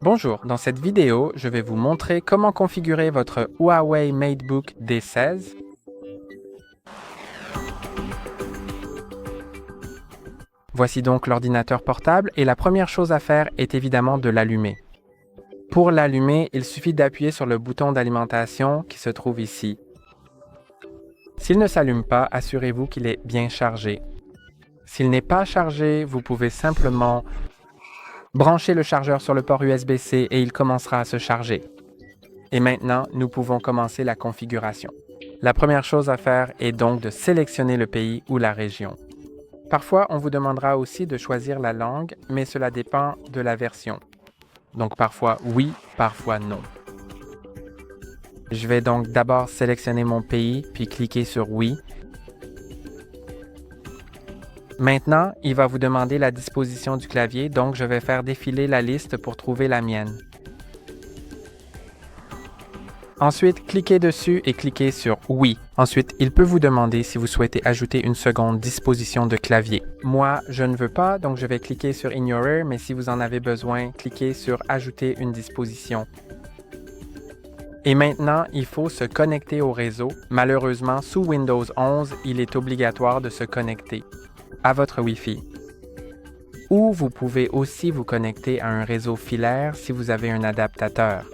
Bonjour, dans cette vidéo, je vais vous montrer comment configurer votre Huawei MateBook D16. Voici donc l'ordinateur portable et la première chose à faire est évidemment de l'allumer. Pour l'allumer, il suffit d'appuyer sur le bouton d'alimentation qui se trouve ici. S'il ne s'allume pas, assurez-vous qu'il est bien chargé. S'il n'est pas chargé, vous pouvez simplement branchez le chargeur sur le port USB-C et il commencera à se charger. Et maintenant, nous pouvons commencer la configuration. La première chose à faire est donc de sélectionner le pays ou la région. Parfois, on vous demandera aussi de choisir la langue, mais cela dépend de la version. Donc parfois oui, parfois non. Je vais donc d'abord sélectionner mon pays, puis cliquer sur oui. Maintenant, il va vous demander la disposition du clavier, donc je vais faire défiler la liste pour trouver la mienne. Ensuite, cliquez dessus et cliquez sur « Oui ». Ensuite, il peut vous demander si vous souhaitez ajouter une seconde disposition de clavier. Moi, je ne veux pas, donc je vais cliquer sur « Ignorer », mais si vous en avez besoin, cliquez sur « Ajouter une disposition ». Et maintenant, il faut se connecter au réseau. Malheureusement, sous Windows 11, il est obligatoire de se connecter à votre Wi-Fi. Ou vous pouvez aussi vous connecter à un réseau filaire si vous avez un adaptateur.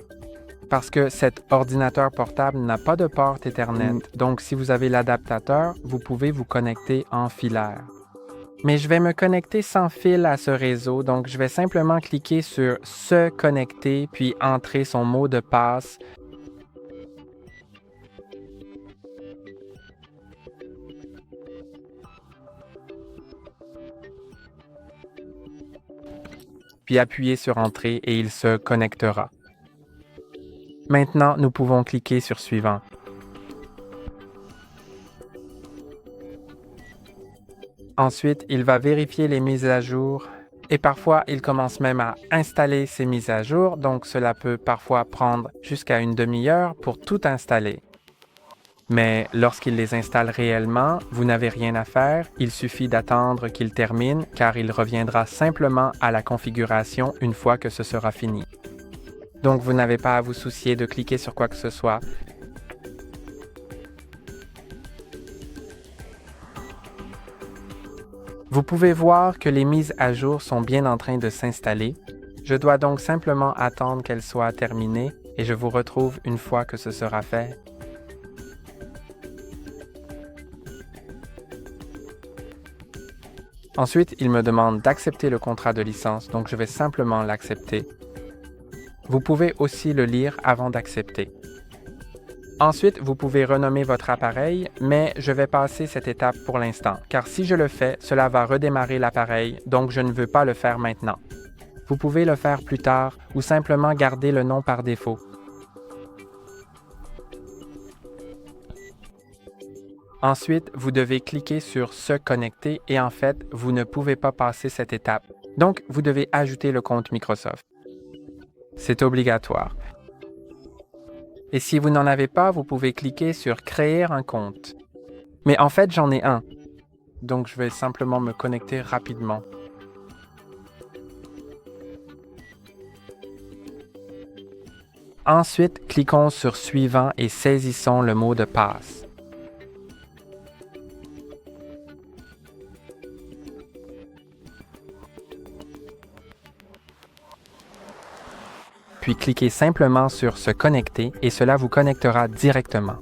Parce que cet ordinateur portable n'a pas de port Ethernet, donc si vous avez l'adaptateur, vous pouvez vous connecter en filaire. Mais je vais me connecter sans fil à ce réseau, donc je vais simplement cliquer sur « Se connecter » puis entrer son mot de passe. Puis appuyer sur « Entrée » et il se connectera. Maintenant, nous pouvons cliquer sur « Suivant ». Ensuite, il va vérifier les mises à jour et parfois, il commence même à installer ces mises à jour, donc cela peut parfois prendre jusqu'à une demi-heure pour tout installer. Mais lorsqu'il les installe réellement, vous n'avez rien à faire, il suffit d'attendre qu'il termine car il reviendra simplement à la configuration une fois que ce sera fini. Donc vous n'avez pas à vous soucier de cliquer sur quoi que ce soit. Vous pouvez voir que les mises à jour sont bien en train de s'installer. Je dois donc simplement attendre qu'elles soient terminées et je vous retrouve une fois que ce sera fait. Ensuite, il me demande d'accepter le contrat de licence, donc je vais simplement l'accepter. Vous pouvez aussi le lire avant d'accepter. Ensuite, vous pouvez renommer votre appareil, mais je vais passer cette étape pour l'instant, car si je le fais, cela va redémarrer l'appareil, donc je ne veux pas le faire maintenant. Vous pouvez le faire plus tard ou simplement garder le nom par défaut. Ensuite, vous devez cliquer sur « Se connecter » et en fait, vous ne pouvez pas passer cette étape. Donc, vous devez ajouter le compte Microsoft. C'est obligatoire. Et si vous n'en avez pas, vous pouvez cliquer sur « Créer un compte ». Mais en fait, j'en ai un. Donc, je vais simplement me connecter rapidement. Ensuite, cliquons sur « Suivant » et saisissons le mot de passe. Puis cliquez simplement sur « Se connecter » et cela vous connectera directement.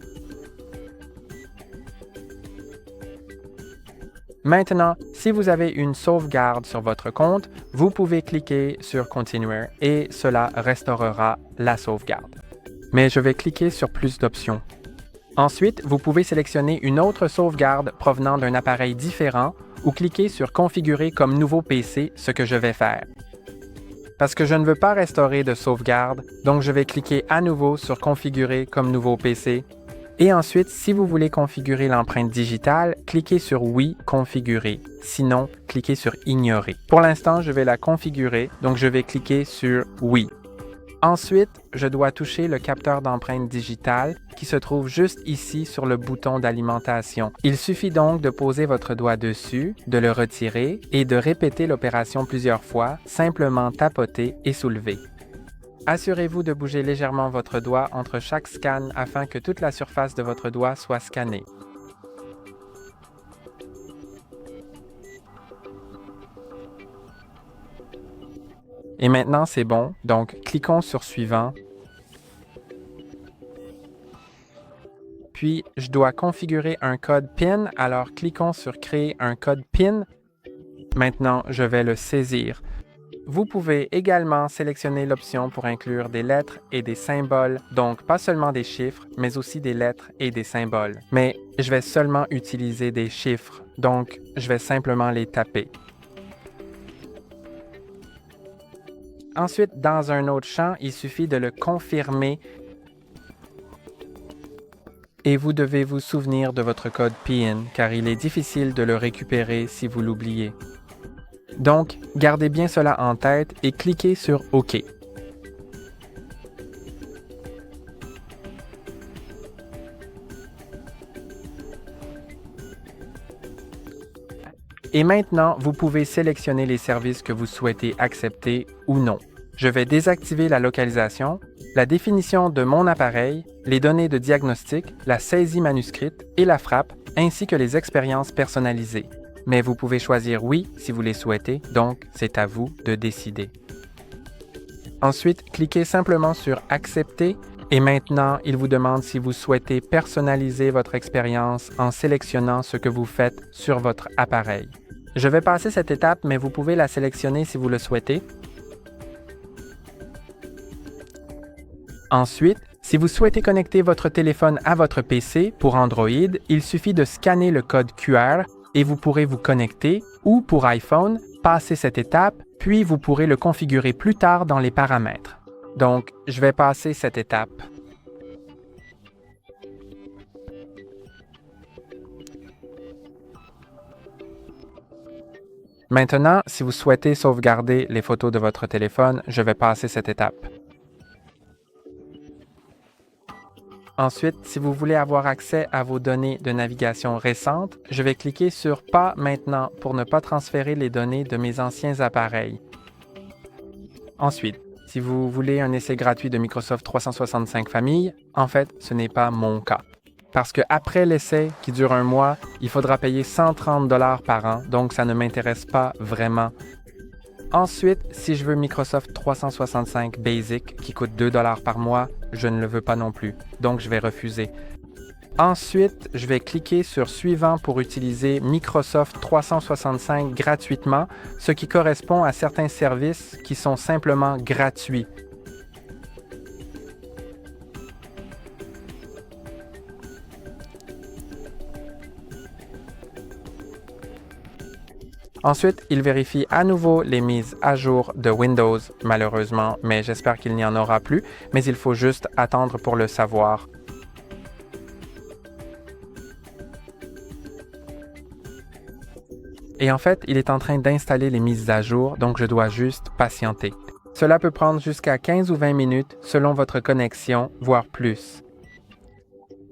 Maintenant, si vous avez une sauvegarde sur votre compte, vous pouvez cliquer sur « Continuer » et cela restaurera la sauvegarde. Mais je vais cliquer sur « Plus d'options ». Ensuite, vous pouvez sélectionner une autre sauvegarde provenant d'un appareil différent ou cliquer sur « Configurer comme nouveau PC », ce que je vais faire. Parce que je ne veux pas restaurer de sauvegarde, donc je vais cliquer à nouveau sur « Configurer comme nouveau PC ». Et ensuite, si vous voulez configurer l'empreinte digitale, cliquez sur « Oui, configurer ». Sinon, cliquez sur « Ignorer ». Pour l'instant, je vais la configurer, donc je vais cliquer sur « Oui ». Ensuite, je dois toucher le capteur d'empreinte digitale qui se trouve juste ici sur le bouton d'alimentation. Il suffit donc de poser votre doigt dessus, de le retirer et de répéter l'opération plusieurs fois, simplement tapoter et soulever. Assurez-vous de bouger légèrement votre doigt entre chaque scan afin que toute la surface de votre doigt soit scannée. Et maintenant, c'est bon, donc cliquons sur Suivant. Puis, je dois configurer un code PIN, alors cliquons sur Créer un code PIN. Maintenant, je vais le saisir. Vous pouvez également sélectionner l'option pour inclure des lettres et des symboles, donc pas seulement des chiffres, mais aussi des lettres et des symboles. Mais je vais seulement utiliser des chiffres, donc je vais simplement les taper. Ensuite, dans un autre champ, il suffit de le confirmer et vous devez vous souvenir de votre code PIN car il est difficile de le récupérer si vous l'oubliez. Donc, gardez bien cela en tête et cliquez sur OK. Et maintenant, vous pouvez sélectionner les services que vous souhaitez accepter ou non. Je vais désactiver la localisation, la définition de mon appareil, les données de diagnostic, la saisie manuscrite et la frappe, ainsi que les expériences personnalisées. Mais vous pouvez choisir oui si vous les souhaitez, donc c'est à vous de décider. Ensuite, cliquez simplement sur Accepter et maintenant, il vous demande si vous souhaitez personnaliser votre expérience en sélectionnant ce que vous faites sur votre appareil. Je vais passer cette étape, mais vous pouvez la sélectionner si vous le souhaitez. Ensuite, si vous souhaitez connecter votre téléphone à votre PC pour Android, il suffit de scanner le code QR et vous pourrez vous connecter ou pour iPhone, passer cette étape, puis vous pourrez le configurer plus tard dans les paramètres. Donc, je vais passer cette étape. Maintenant, si vous souhaitez sauvegarder les photos de votre téléphone, je vais passer cette étape. Ensuite, si vous voulez avoir accès à vos données de navigation récentes, je vais cliquer sur « Pas maintenant » pour ne pas transférer les données de mes anciens appareils. Ensuite, si vous voulez un essai gratuit de Microsoft 365 Famille, en fait, ce n'est pas mon cas. Parce qu'après l'essai, qui dure 1 mois, il faudra payer 130 $ par an, donc ça ne m'intéresse pas vraiment. Ensuite, si je veux Microsoft 365 Basic, qui coûte 2 $ par mois, je ne le veux pas non plus, donc je vais refuser. Ensuite, je vais cliquer sur Suivant pour utiliser Microsoft 365 gratuitement, ce qui correspond à certains services qui sont simplement gratuits. Ensuite, il vérifie à nouveau les mises à jour de Windows, malheureusement, mais j'espère qu'il n'y en aura plus, mais il faut juste attendre pour le savoir. Et en fait, il est en train d'installer les mises à jour, donc je dois juste patienter. Cela peut prendre jusqu'à 15 ou 20 minutes selon votre connexion, voire plus.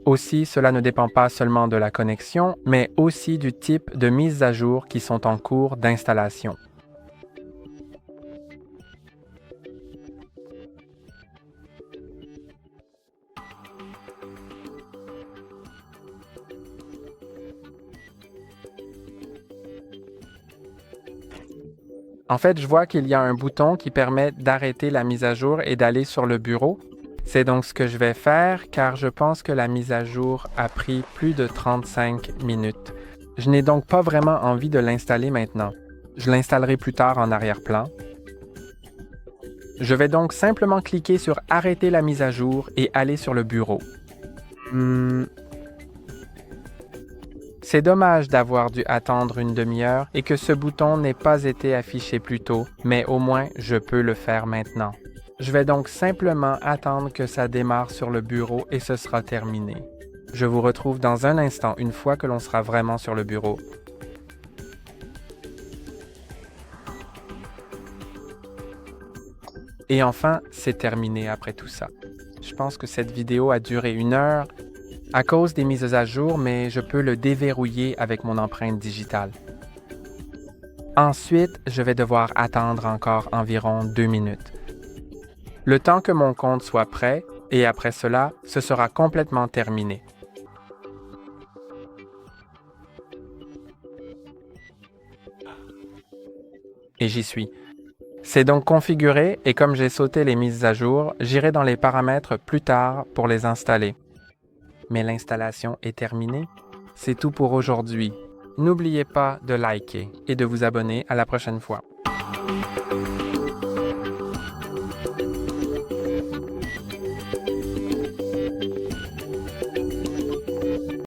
Aussi, cela ne dépend pas seulement de la connexion, mais aussi du type de mises à jour qui sont en cours d'installation. En fait, je vois qu'il y a un bouton qui permet d'arrêter la mise à jour et d'aller sur le bureau. C'est donc ce que je vais faire car je pense que la mise à jour a pris plus de 35 minutes. Je n'ai donc pas vraiment envie de l'installer maintenant. Je l'installerai plus tard en arrière-plan. Je vais donc simplement cliquer sur « Arrêter la mise à jour » et aller sur le bureau. C'est dommage d'avoir dû attendre une demi-heure et que ce bouton n'ait pas été affiché plus tôt, mais au moins je peux le faire maintenant. Je vais donc simplement attendre que ça démarre sur le bureau et ce sera terminé. Je vous retrouve dans un instant une fois que l'on sera vraiment sur le bureau. Et enfin, c'est terminé après tout ça. Je pense que cette vidéo a duré 1 heure à cause des mises à jour, mais je peux le déverrouiller avec mon empreinte digitale. Ensuite, je vais devoir attendre encore environ 2 minutes. le temps que mon compte soit prêt et après cela, ce sera complètement terminé. Et j'y suis. C'est donc configuré et comme j'ai sauté les mises à jour, j'irai dans les paramètres plus tard pour les installer. Mais l'installation est terminée. C'est tout pour aujourd'hui. N'oubliez pas de liker et de vous abonner à la prochaine fois.